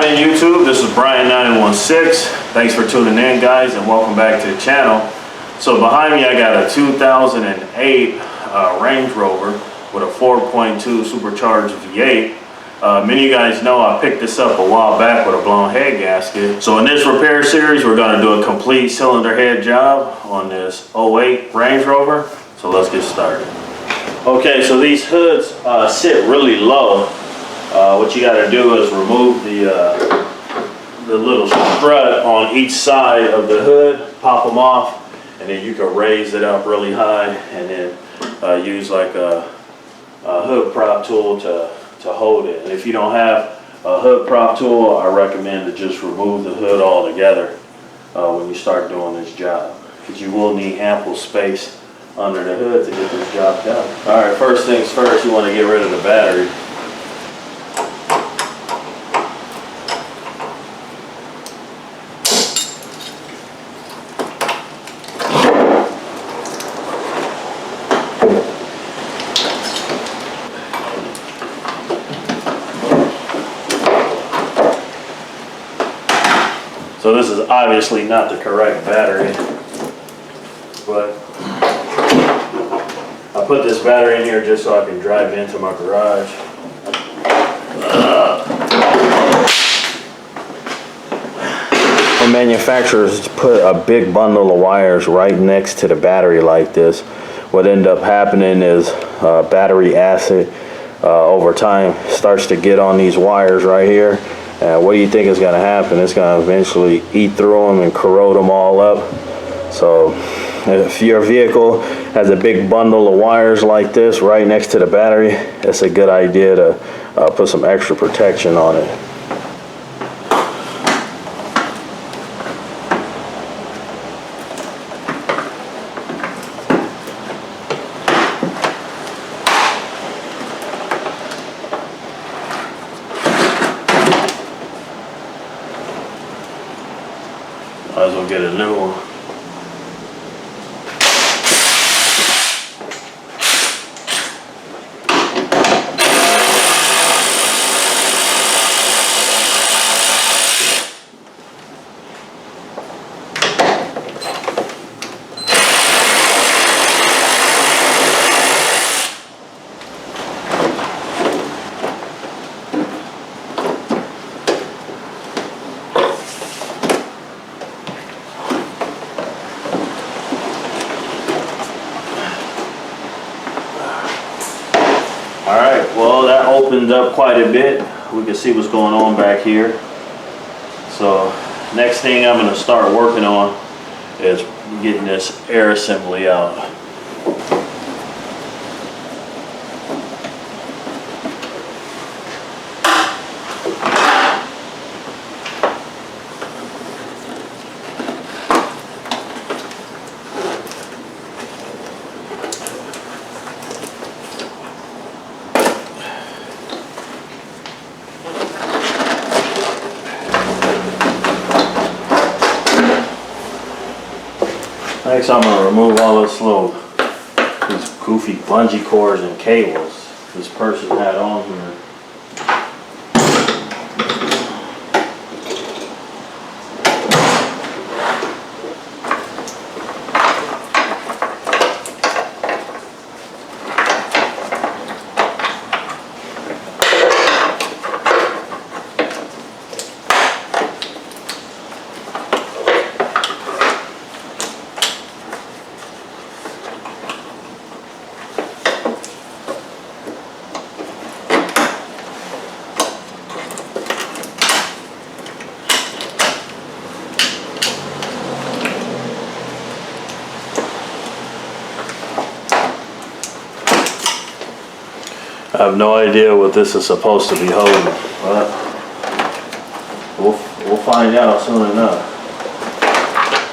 happening, YouTube? This is Brian916. Thanks for tuning in, guys, and welcome back to the channel. So behind me I got a 2008 Range Rover with a 4.2 Supercharged V8. Many of you guys know I picked this up a while back with a blown head gasket. So in this repair series, we're going to do a complete cylinder head job on this 08 Range Rover. So let's get started. Okay, so these hoods sit really low. What you got to do is remove the little strut on each side of the hood, pop them off, and then you can raise it up really high, and then use like a hood prop tool to hold it. And if you don't have a hood prop tool, I recommend to just remove the hood altogether when you start doing this job, because you will need ample space under the hood to get this job done. All right, first things first, you want to get rid of the battery. So this is obviously not the correct battery, but I put this battery in here just so I can drive into my garage. When manufacturers put a big bundle of wires right next to the battery like this, what end up happening is battery acid over time starts to get on these wires right here. What do you think is going to happen? It's going to eventually eat through them and corrode them all up. So if your vehicle has a big bundle of wires like this right next to the battery, it's a good idea to put some extra protection on it. Might as well get a new one. Alright, well, that opened up quite a bit. We can see what's going on back here. So next thing I'm going to start working on is getting this air assembly out. Next, I'm going to remove all these goofy bungee cords and cables this person had on here. I have no idea what this is supposed to be holding, but we'll find out soon enough.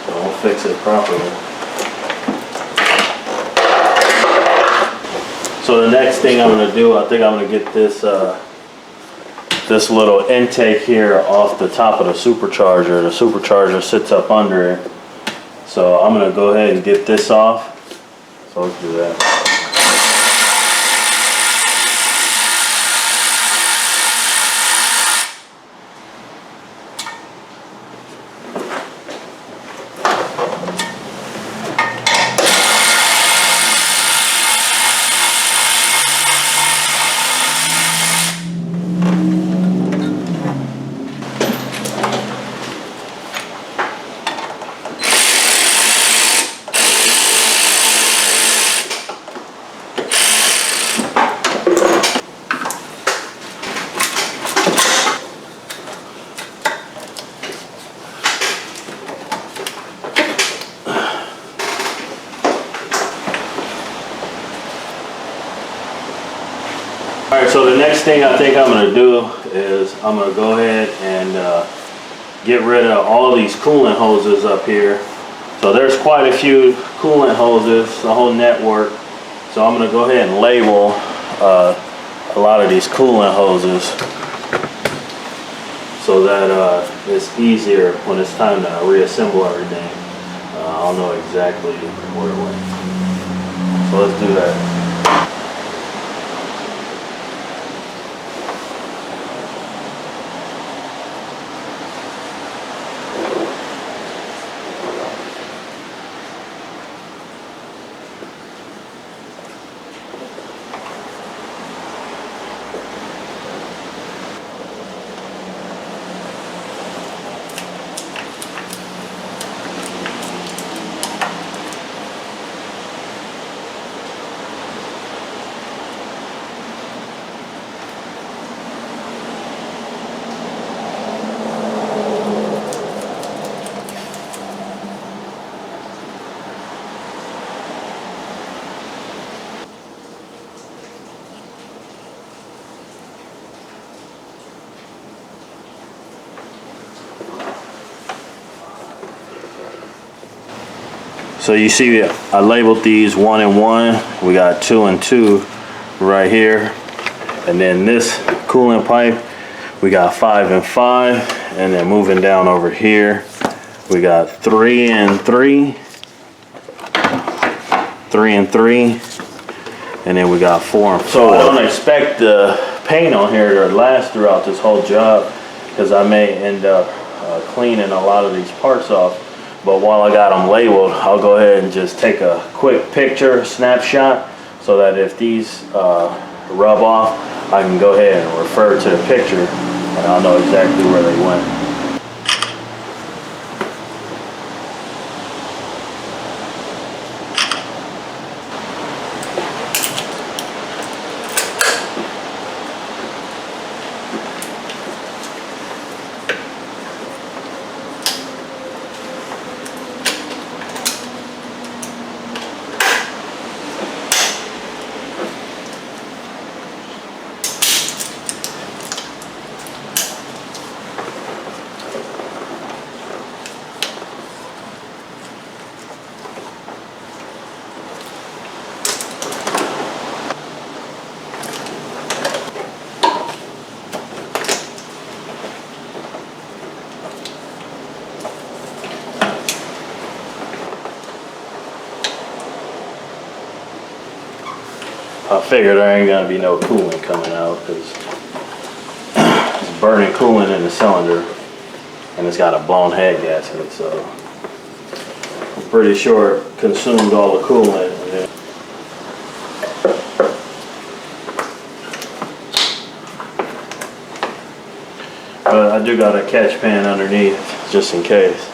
So we'll fix it properly. So the next thing I'm going to do, I think I'm going to get this this little intake here off the top of the supercharger. The supercharger sits up under it. So I'm going to go ahead and get this off. So let's do that. All right, so the next thing I think I'm gonna do is I'm gonna go ahead and get rid of all these coolant hoses up here. So there's quite a few coolant hoses, the whole network. So I'm gonna go ahead and label a lot of these coolant hoses so that it's easier when it's time to reassemble everything. I'll know exactly where it went. So let's do that. So you see I labeled these 1 and 1. We got 2 and 2 right here. And then this coolant pipe, we got 5 and 5. And then moving down over here, we got 3 and 3. 3 and 3. And then we got 4 and 4. So I don't expect the paint on here to last throughout this whole job, because I may end up cleaning a lot of these parts off. But while I got them labeled, I'll go ahead and just take a quick picture, snapshot, so that if these rub off, I can go ahead and refer to the picture and I'll know exactly where they went. I figured there ain't gonna be no coolant coming out because it's burning coolant in the cylinder and it's got a blown head gasket, so I'm pretty sure it consumed all the coolant. But I do got a catch pan underneath just in case.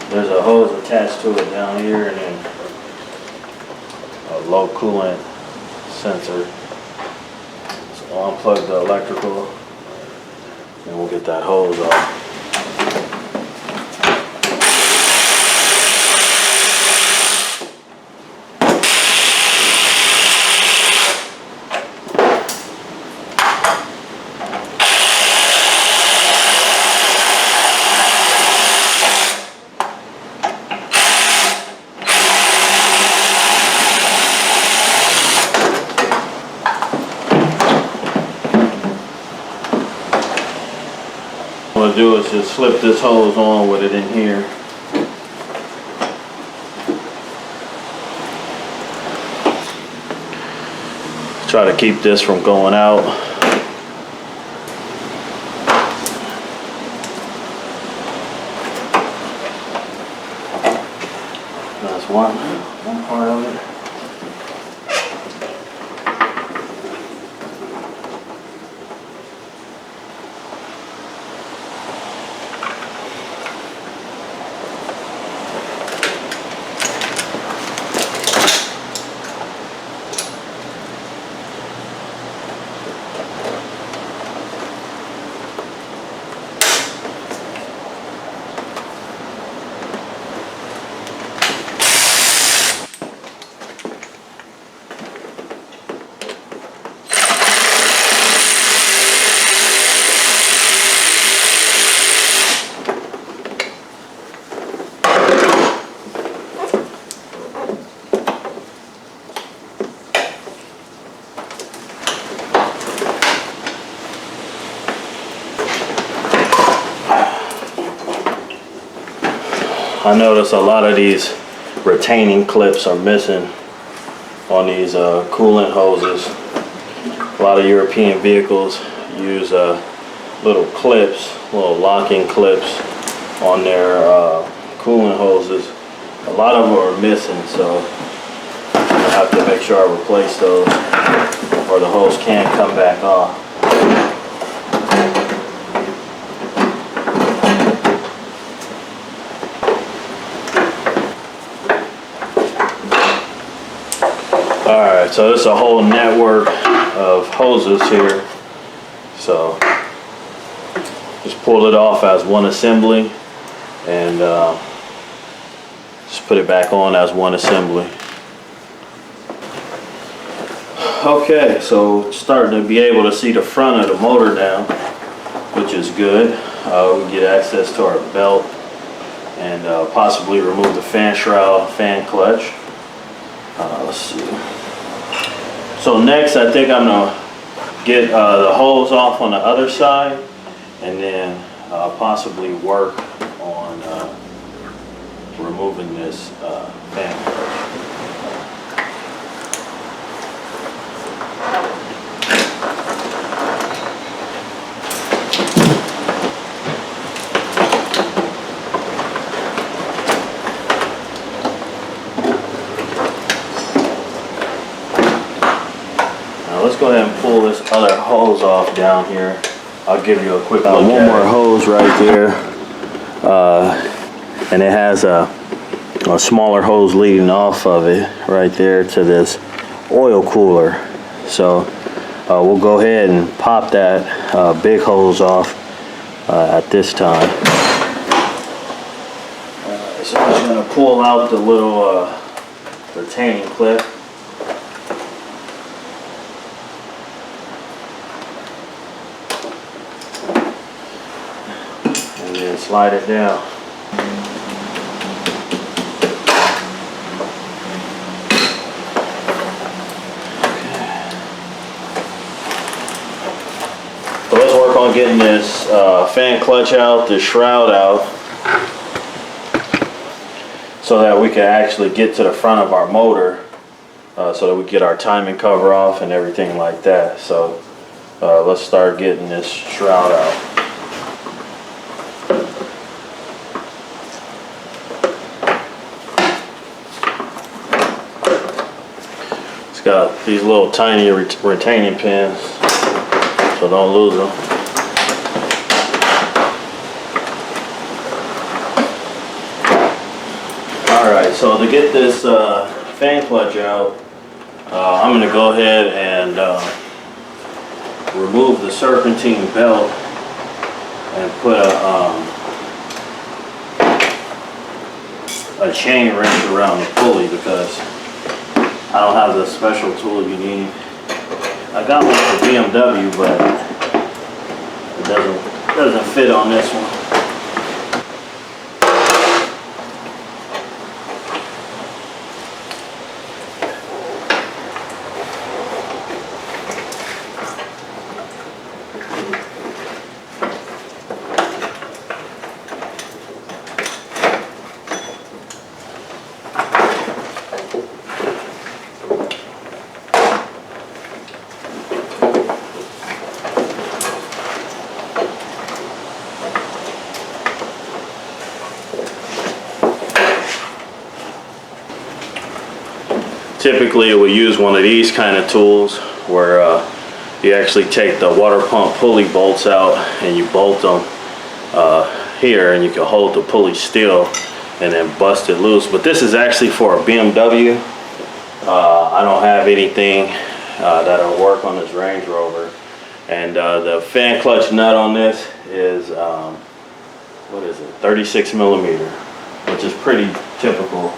There's a hose attached to it down here and then a low coolant sensor. So I'll unplug the electrical and we'll get that hose off. do is just slip this hose on with it in here. Try to keep this from going out. That's one part of it. I notice a lot of these retaining clips are missing on these coolant hoses. A lot of European vehicles use little clips, little locking clips on their coolant hoses. A lot of them are missing, so I have to make sure I replace those or the hose can't come back off. Alright, so this is a whole network of hoses here. So just pull it off as one assembly and just put it back on as one assembly. Okay, so starting to be able to see the front of the motor now, which is good. We get access to our belt and possibly remove the fan shroud, fan clutch. Let's see. So next, I think I'm gonna get the hose off on the other side, and then possibly work on removing this fan clutch. Let's go ahead and pull this other hose off down here. I'll give you a quick look. One more hose right there, and it has a smaller hose leading off of it right there to this oil cooler. So we'll go ahead and pop that big hose off at this time. So I'm just going to pull out the little retaining clip. Slide it down. So let's work on getting this fan clutch out, this shroud out, so that we can actually get to the front of our motor, so that we get our timing cover off and everything like that. So let's start getting this shroud out. It's got these little tiny retaining pins, so don't lose them. Alright, so to get this fan clutch out, I'm going to go ahead and remove the serpentine belt and put a chain wrench around the pulley, because I don't have the special tool you need. I got one for BMW, but it doesn't fit on this one. typically it would use one of these kind of tools where you actually take the water pump pulley bolts out and you bolt them here, and you can hold the pulley still and then bust it loose. But this is actually for a BMW. I don't have anything that'll work on this Range Rover. And the fan clutch nut on this is what is it, 36 millimeter, which is pretty typical.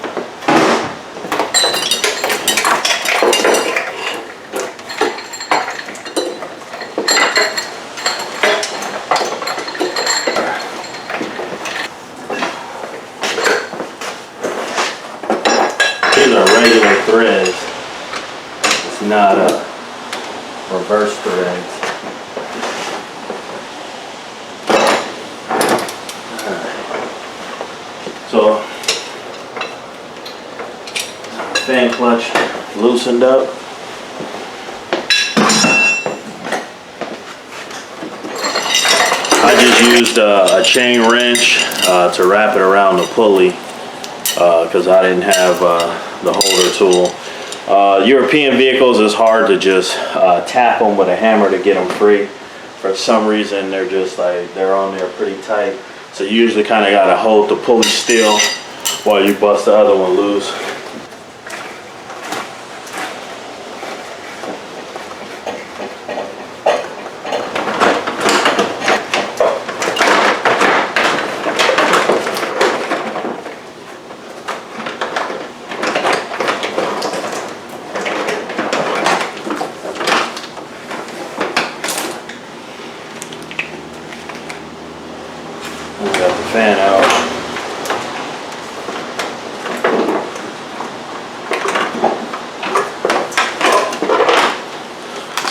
These are regular threads. It's not a reverse threads. So, fan clutch loosened up. I just used a chain wrench to wrap it around the pulley because I didn't have the holder tool. European vehicles, is hard to just tap them with a hammer to get them free. For some reason, they're just like, they're on there pretty tight. So you usually kind of got to hold the pulley still while you bust the other one loose. We got the fan out.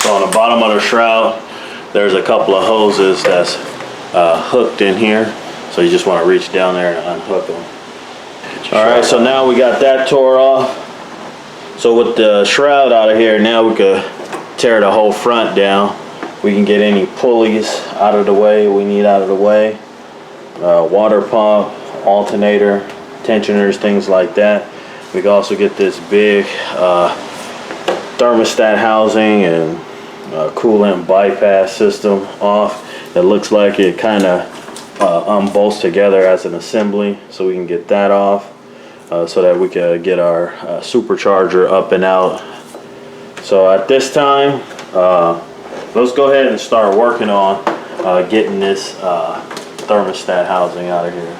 So on the bottom of the shroud, there's a couple of hoses that's hooked in here. So you just want to reach down there and unhook them. Alright, so now we got that tore off. So with the shroud out of here, now we could tear the whole front down. We can get any pulleys out of the way we need out of the way. Water pump, alternator, tensioners, things like that. We can also get this big thermostat housing and coolant bypass system off. It looks like it kind of unbolts together as an assembly, so we can get that off so that we can get our supercharger up and out. So at this time, let's go ahead and start working on getting this thermostat housing out of here.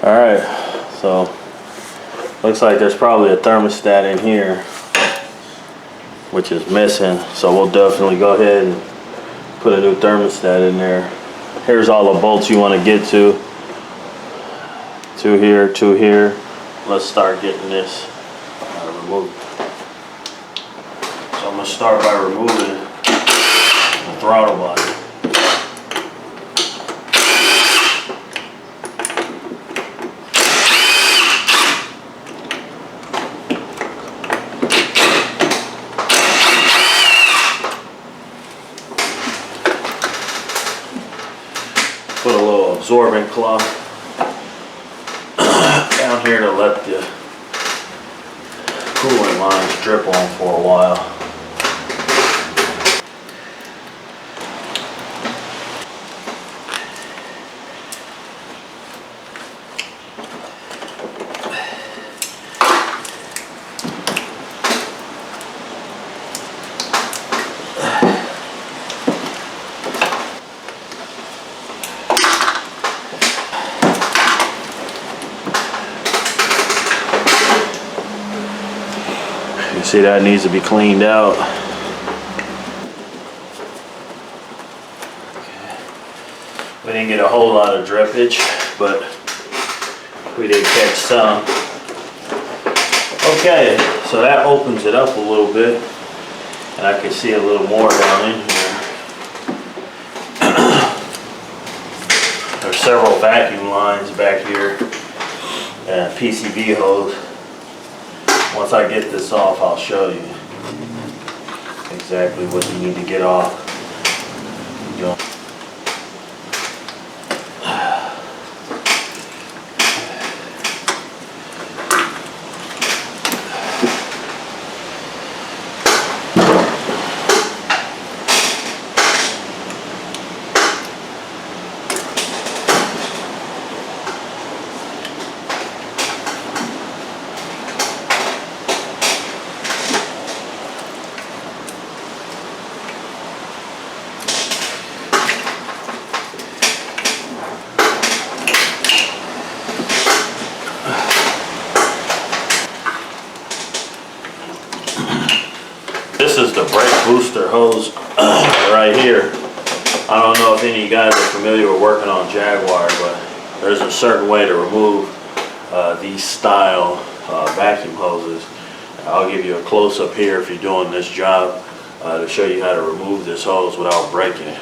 Alright, so looks like there's probably a thermostat in here which is missing, so we'll definitely go ahead and put a new thermostat in there. Here's all the bolts you want to get to. Two here, two here. Let's start getting this removed. So I'm going to start by removing the throttle body. put a little absorbent cloth down here to let the coolant lines drip on for a while. You see that needs to be cleaned out. We didn't get a whole lot of drippage, but we did catch some. Okay, so that opens it up a little bit, and I can see a little more down in here. There's several vacuum lines back here and PCV hose. Once I get this off, I'll show you exactly what you need to get off. You know. This is the brake booster hose right here. I don't know if any of you guys are familiar with working on Jaguar, but there's a certain way to remove these style vacuum hoses. I'll give you a close-up here if you're doing this job to show you how to remove this hose without breaking it.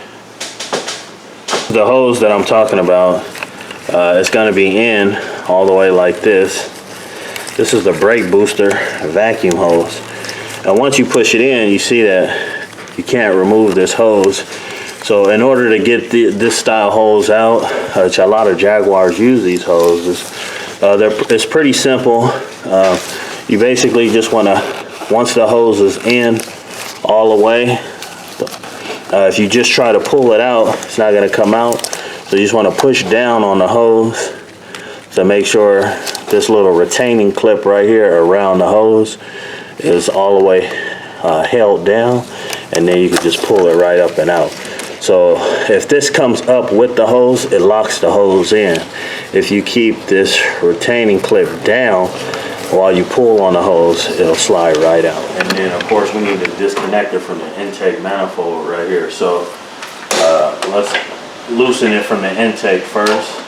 The hose that I'm talking about is going to be in all the way like this. This is the brake booster vacuum hose. And once you push it in, you see that you can't remove this hose. So in order to get this style hose out, which a lot of Jaguars use these hoses, it's pretty simple. You basically just want to, once the hose is in all the way, if you just try to pull it out, it's not going to come out. So you just want to push down on the hose to make sure this little retaining clip right here around the hose is all the way held down, and then you can just pull it right up and out. So if this comes up with the hose, it locks the hose in. If you keep this retaining clip down while you pull on the hose, it'll slide right out. And then of course we need to disconnect it from the intake manifold right here. So let's loosen it from the intake first.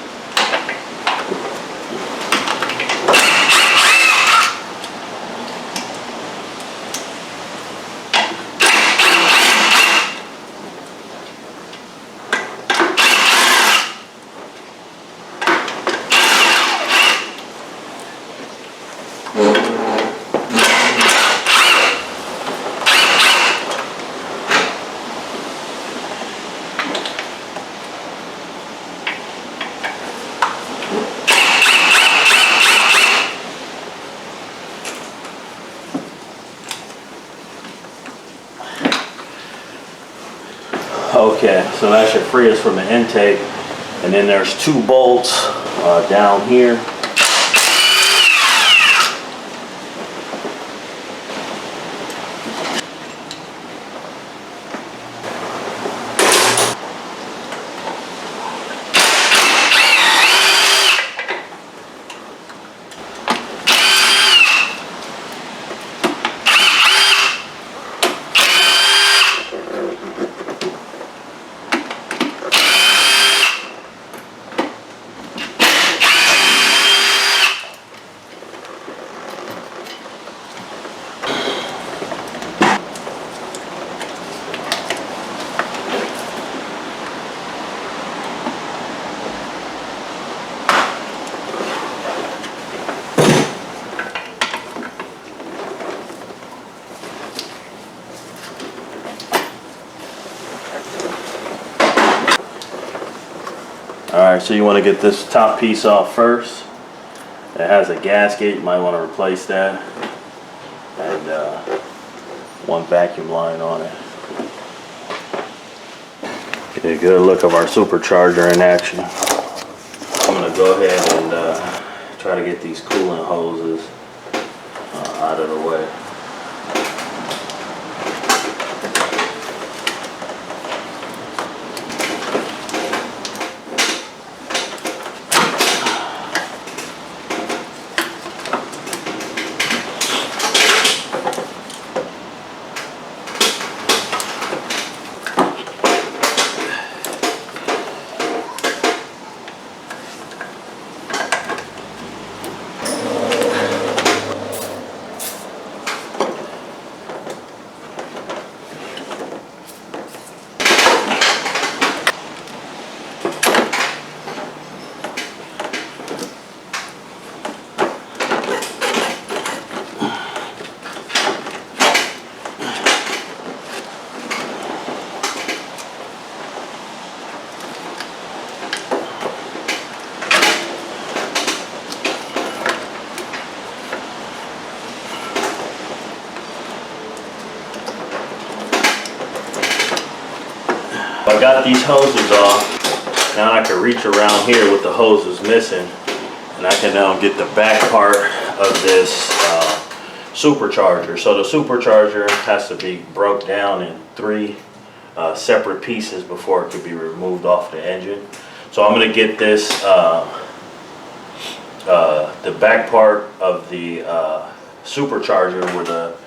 Okay, so that should free us from the intake. And then there's two bolts down here. Alright, so you want to get this top piece off first. It has a gasket, you might want to replace that. And one vacuum line on it. Get a good look of our supercharger in action. I'm going to go ahead and try to get these coolant hoses out of the way. I got these hoses off. Now I can reach around here with the hoses missing, and I can now get the back part of this supercharger. So the supercharger has to be broke down in 3 separate pieces before it could be removed off the engine. So I'm going to get this the back part of the supercharger where the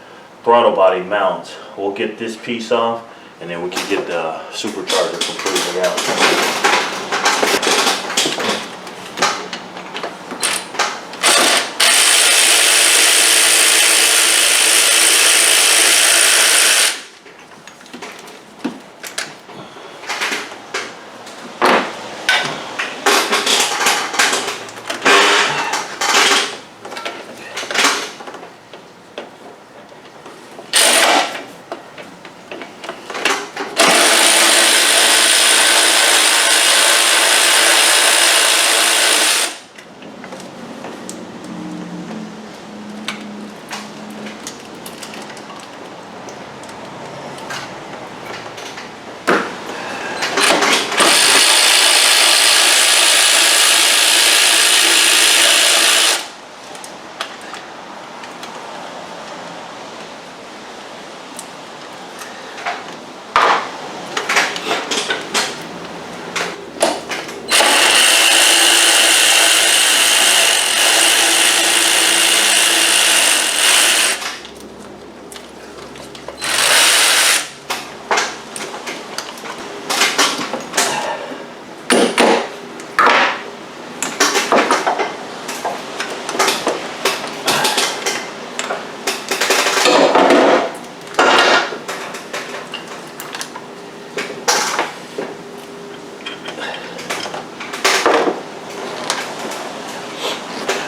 throttle body mounts. We'll get this piece off, and then we can get the supercharger completely out.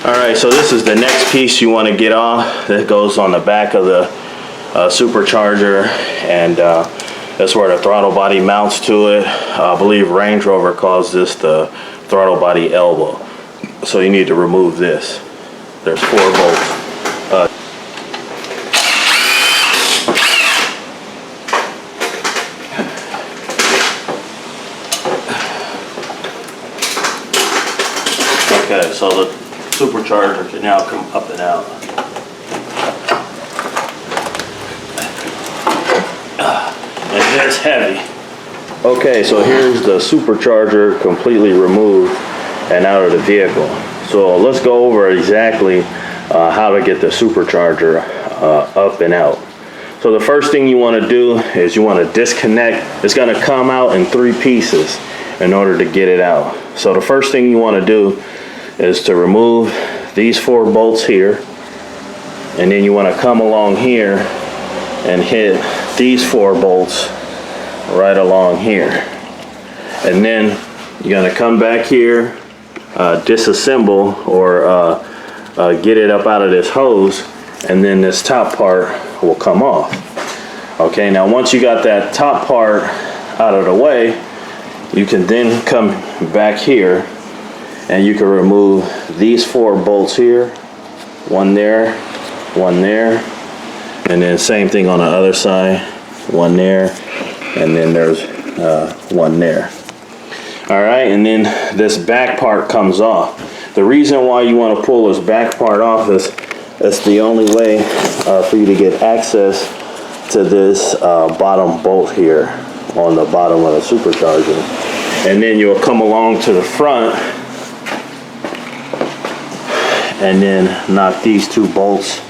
Alright, so this is the next piece you want to get off. That goes on the back of the supercharger, and that's where the throttle body mounts to it. I believe Range Rover calls this the throttle body elbow. So you need to remove this. There's 4 bolts. Okay, so the supercharger can now come up and out. And it's heavy. Okay, so here's the supercharger completely removed and out of the vehicle. So let's go over exactly how to get the supercharger up and out. So the first thing you want to do is you want to disconnect. It's going to come out in 3 pieces in order to get it out. So the first thing you want to do is to remove these 4 bolts here, and then you want to come along here and hit these 4 bolts right along here, and then you're going to come back here, disassemble or get it up out of this hose, and then this top part will come off. Okay, now once you got that top part out of the way, You can then come back here and you can remove these 4 bolts here. One there, and then same thing on the other side. One there, and then there's one there. All right, and then this back part comes off. The reason why you want to pull this back part off is that's the only way for you to get access to this bottom bolt here on the bottom of the supercharger. And then you'll come along to the front and then knock these 2 bolts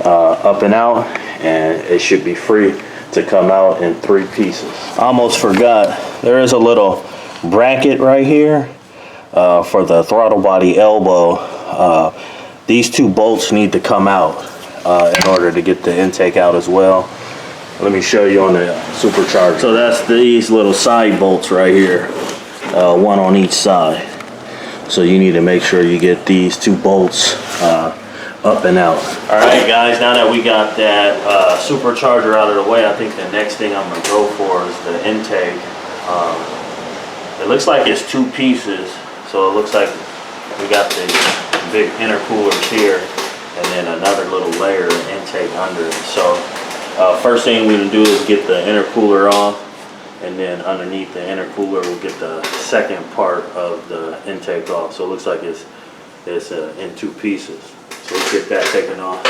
up and out, and it should be free to come out in 3 pieces. I almost forgot, there is a little bracket right here for the throttle body elbow. These 2 bolts need to come out in order to get the intake out as well. Let me show you on the supercharger. So that's these little side bolts right here, one on each side. So you need to make sure you get these 2 bolts up and out. All right, guys, now that we got that supercharger out of the way, I think the next thing I'm gonna go for is the intake. It looks like it's 2 pieces, so it looks like we got the big intercoolers here and then another little layer of intake under it. So first thing we're gonna do is get the intercooler off, and then underneath the intercooler we'll get the second part of the intake off. So it looks like it's in 2 pieces. So let's get that taken off.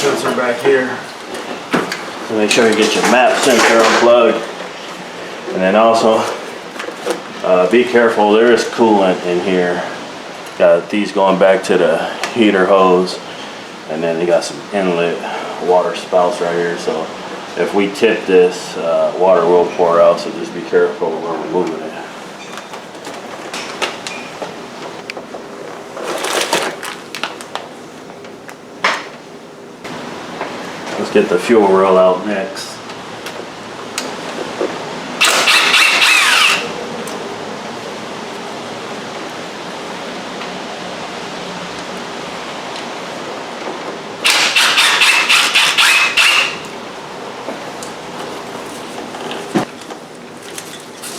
Sensor back here. So make sure you get your map sensor unplugged. And then also be careful, there is coolant in here. Got these going back to the heater hose, and then you got some inlet water spouts right here. So if we tip this, water will pour out, so just be careful when we're removing it. Let's get the fuel rail out next.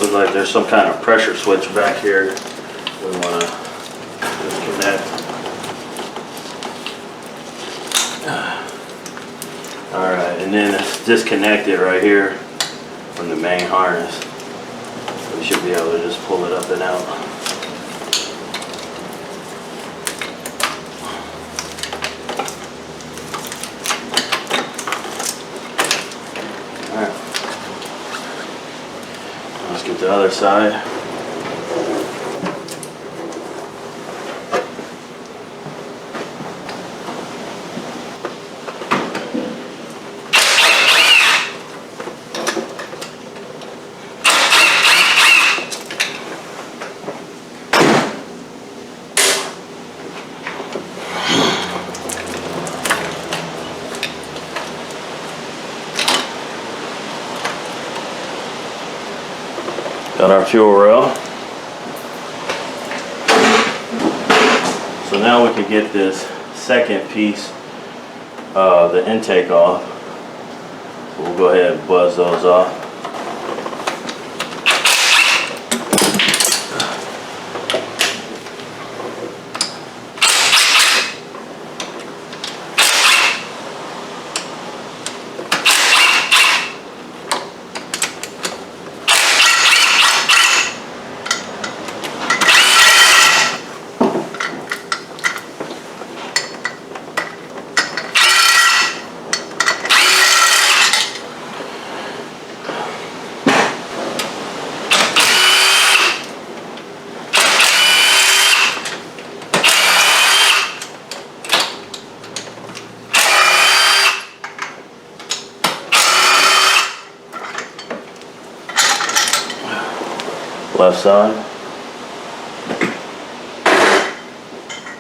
Looks like there's some kind of pressure switch back here we want to disconnect. disconnected right here from the main harness. We should be able to just pull it up and out. Alright. Let's get the other side. Got our fuel rail. So now we can get this second piece, the intake off. So we'll go ahead and buzz those off. Left side.